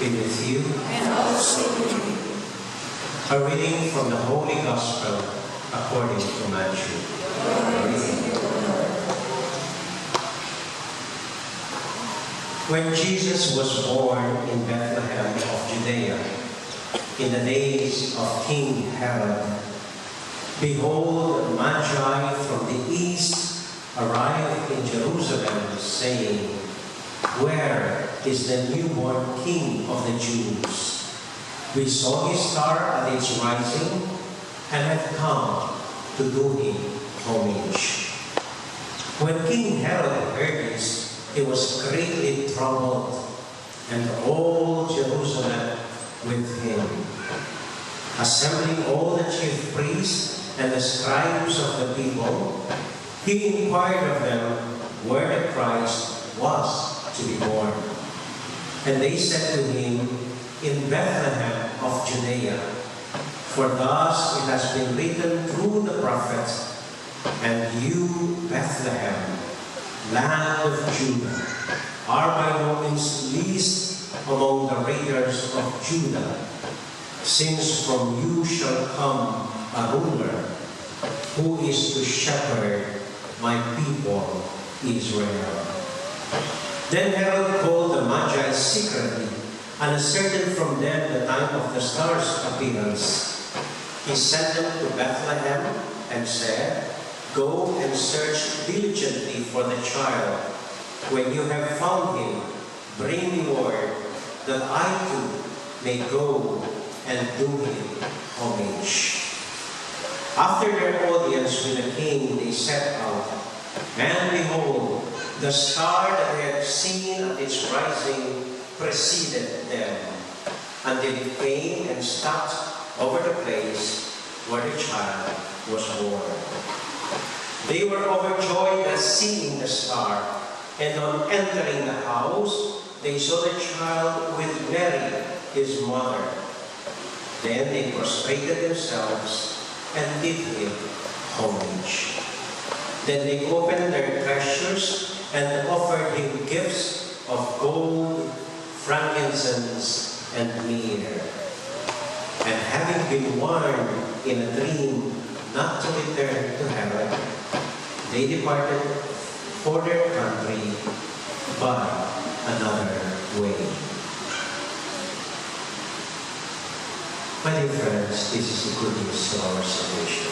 be with you. And also with you. A reading from the Holy Gospel according to Matthew. When Jesus was born in Bethlehem of Judea, in the days of King Herod, behold, Magi from the east arrived in Jerusalem, saying, "Where is the newborn King of the Jews? We saw his star at its rising and have come to do him homage." When King Herod heard this, he was greatly troubled, and all Jerusalem with him. Assembling all the chief priests and the scribes of the people, he inquired of them where the Christ was to be born. And they said to him, "In Bethlehem of Judea, for thus it has been written through the prophet, and you, Bethlehem, land of Judah, are by no means least among the raiders of Judah, since from you shall come a ruler who is to shepherd my people Israel." Then Herod called the Magi secretly and ascertained from them the time of the star's appearance. He sent them to Bethlehem and said, "Go and search diligently for the child. When you have found him, bring me word that I too may go and do him homage." After their audience with the king, they set out, and behold, the star that they had seen at its rising preceded them, until it came and stopped over the place where the child was born. They were overjoyed at seeing the star, and on entering the house, they saw the child with Mary, his mother. Then they prostrated themselves and did him homage. Then they opened their treasures and offered him gifts of gold, frankincense, and myrrh. And having been warned in a dream not to return to Herod, they departed for their country by another way. My dear friends, this is the good news of our salvation.